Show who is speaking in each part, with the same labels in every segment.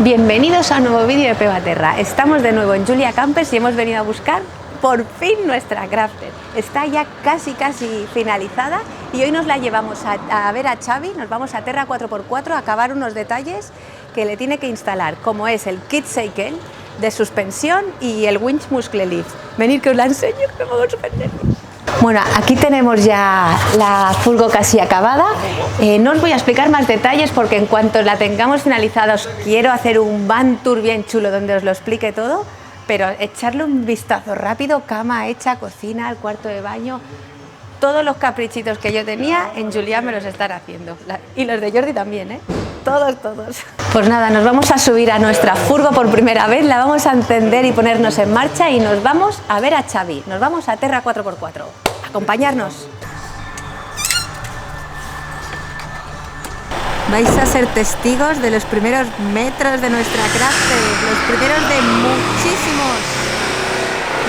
Speaker 1: Bienvenidos a un nuevo vídeo de Pebaterra. Estamos de nuevo en Julia Campers y hemos venido a buscar por fin nuestra crafter. Está ya casi finalizada y hoy nos la llevamos a ver a Xavi. Nos vamos a Terra 4x4 a acabar unos detalles que le tiene que instalar, como es el kit cycle de suspensión y el winch muscle lift. Venid que os la enseño, que me pongo súper nerviosa. Bueno, aquí tenemos ya la furgo casi acabada. No os voy a explicar más detalles porque en cuanto la tengamos finalizada os quiero hacer un van tour bien chulo donde os lo explique todo, pero echarle un vistazo rápido, cama hecha, cocina, el cuarto de baño, todos los caprichitos que yo tenía en Julián me los están haciendo, y los de Jordi también, ¿eh? Todos. Pues nada, nos vamos a subir a nuestra furgo por primera vez, la vamos a encender y ponernos en marcha y nos vamos a ver a Xavi, nos vamos a Terra 4x4. Acompañarnos. Vais a ser testigos de los primeros metros de nuestra crafter, los primeros de muchísimos.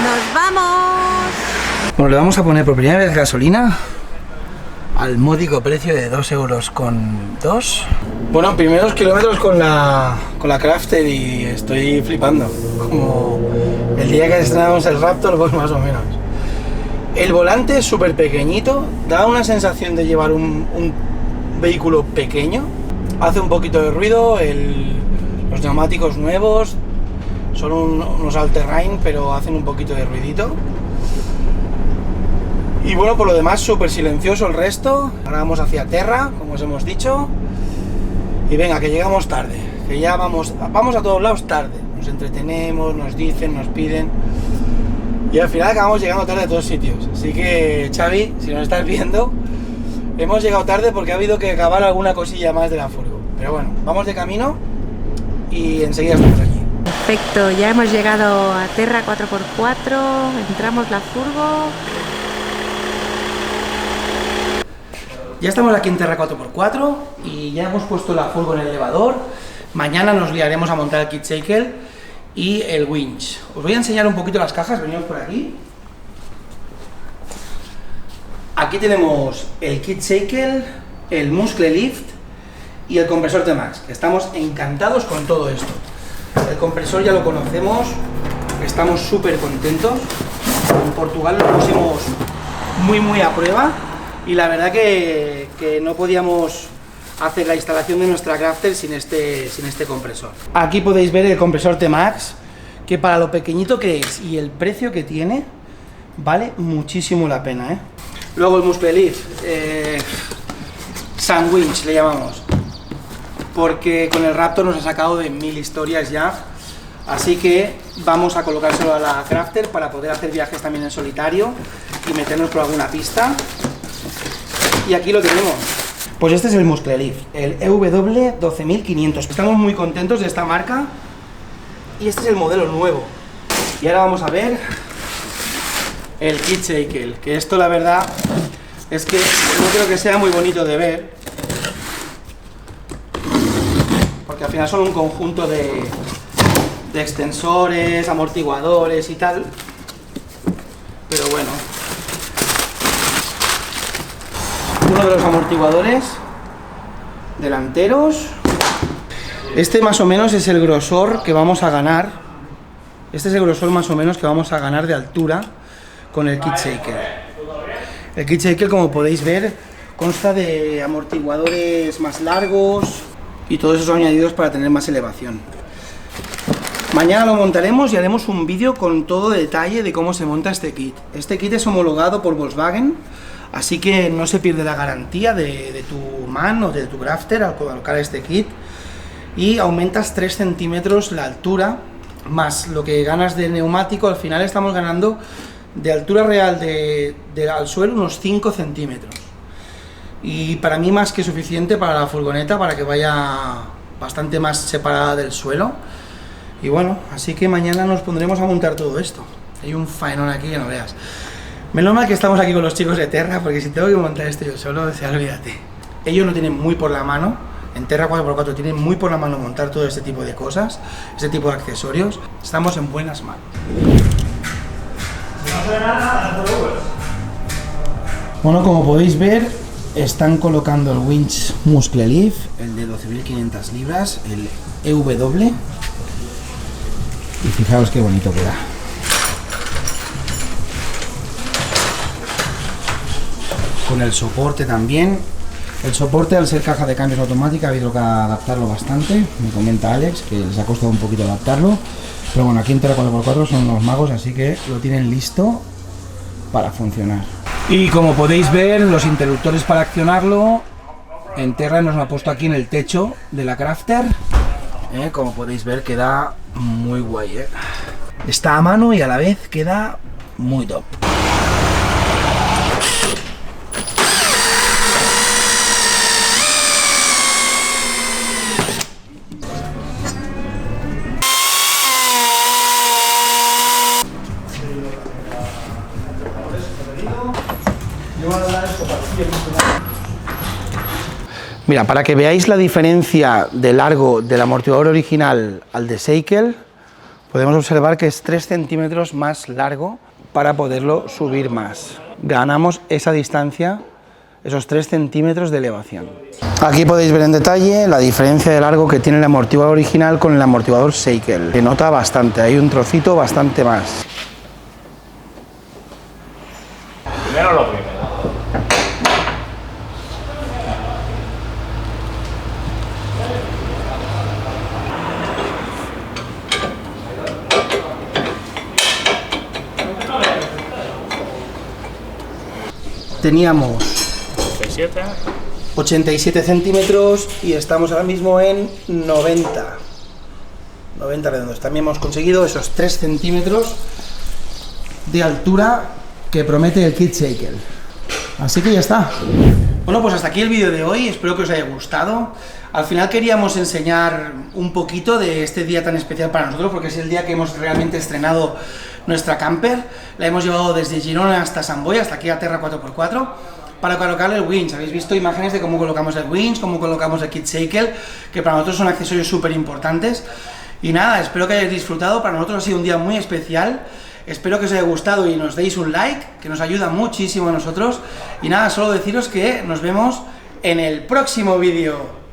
Speaker 1: ¡Nos vamos!
Speaker 2: Bueno, le vamos a poner por primera vez gasolina al módico precio de 2,2 €. Bueno, primeros kilómetros con la crafter y estoy flipando. Como el día que estrenamos el Raptor, pues más o menos. El volante es súper pequeñito, da una sensación de llevar un vehículo pequeño. Hace un poquito de ruido, los neumáticos nuevos son unos all-terrain, pero hacen un poquito de ruidito. Y bueno, por lo demás súper silencioso el resto. Ahora vamos hacia Terra, como os hemos dicho. Y venga, que llegamos tarde, que ya vamos a todos lados tarde. Nos entretenemos, nos dicen, nos piden. Y al final acabamos llegando tarde a todos sitios. Así que, Xavi, si nos estás viendo, hemos llegado tarde porque ha habido que acabar alguna cosilla más de la furgo. Pero bueno, vamos de camino y enseguida estamos aquí.
Speaker 1: Perfecto, ya hemos llegado a Terra 4x4, entramos la furgo.
Speaker 2: Ya estamos aquí en Terra 4x4 y ya hemos puesto la furgo en el elevador. Mañana nos liaremos a montar el kit cycle y el winch. Os voy a enseñar un poquito las cajas, venimos por aquí. Aquí tenemos el kit cycle, el muscle lift y el compresor T-Max, que estamos encantados con todo esto. El compresor ya lo conocemos, estamos súper contentos. En Portugal lo pusimos muy a prueba y la verdad que no podíamos hacer la instalación de nuestra crafter sin este compresor. Aquí podéis ver el compresor T-Max, que para lo pequeñito que es y el precio que tiene, vale muchísimo la pena, ¿eh? Luego el muscle lift, sandwich le llamamos, porque con el Raptor nos ha sacado de 1000 historias ya, así que vamos a colocárselo a la crafter para poder hacer viajes también en solitario y meternos por alguna pista. Y aquí lo tenemos. Pues este es el muscle lift, el EW12500. Estamos muy contentos de esta marca y este es el modelo nuevo. Y ahora vamos a ver el kit cycle, que esto la verdad es que no creo que sea muy bonito de ver, porque al final son un conjunto de extensores, amortiguadores y tal, pero bueno. Uno de los amortiguadores delanteros. Este más o menos es el grosor que vamos a ganar. Este es el grosor más o menos que vamos a ganar de altura con el kit cycle. El kit cycle, como podéis ver, consta de amortiguadores más largos y todos esos añadidos para tener más elevación. Mañana lo montaremos y haremos un vídeo con todo detalle de cómo se monta este kit. Este kit es homologado por Volkswagen, así que no se pierde la garantía de tu man o de tu crafter al colocar este kit, y aumentas 3 centímetros la altura, más lo que ganas de neumático. Al final estamos ganando de altura real al suelo unos 5 centímetros, y para mí más que suficiente para la furgoneta, para que vaya bastante más separada del suelo. Y bueno, así que mañana nos pondremos a montar todo esto. Hay un faenón aquí que no veas. Menos mal que estamos aquí con los chicos de Terra, porque si tengo que montar esto yo solo, olvídate. Ellos lo tienen muy por la mano, en Terra 4x4 tienen muy por la mano montar todo este tipo de cosas, este tipo de accesorios. Estamos en buenas manos. Bueno, como podéis ver, están colocando el winch Muscle Leaf, el de 12.500 libras, el EW, y fijaos qué bonito queda. Con el soporte también. El soporte, al ser caja de cambios automática, ha habido que adaptarlo bastante. Me comenta Alex que les ha costado un poquito adaptarlo. Pero bueno, aquí en Terra 4x4 son unos magos, así que lo tienen listo para funcionar. Y como podéis ver, los interruptores para accionarlo, en Terra nos lo ha puesto aquí en el techo de la Crafter. Como podéis ver, queda muy guay. Está a mano y a la vez queda muy top. Mira, para que veáis la diferencia de largo del amortiguador original al de Seykel, podemos observar que es 3 centímetros más largo para poderlo subir más. Ganamos esa distancia, esos 3 centímetros de elevación. Aquí podéis ver en detalle la diferencia de largo que tiene el amortiguador original con el amortiguador Seykel. Se nota bastante, hay un trocito bastante más.
Speaker 3: Primero lo primero.
Speaker 2: Teníamos
Speaker 3: 67.
Speaker 2: 87 centímetros y estamos ahora mismo en 90 redondos. También hemos conseguido esos 3 centímetros de altura que promete el kit Seykel. Así que ya está. Bueno, pues hasta aquí el vídeo de hoy, espero que os haya gustado. Al final queríamos enseñar un poquito de este día tan especial para nosotros, porque es el día que hemos realmente estrenado nuestra camper. La hemos llevado desde Girona hasta Sant Boi, hasta aquí a Terra 4x4, para colocarle el winch. Habéis visto imágenes de cómo colocamos el winch, cómo colocamos el kit Seykel, que para nosotros son accesorios súper importantes. Y nada, espero que hayáis disfrutado, para nosotros ha sido un día muy especial. Espero que os haya gustado y nos deis un like, que nos ayuda muchísimo a nosotros. Y nada, solo deciros que nos vemos en el próximo vídeo.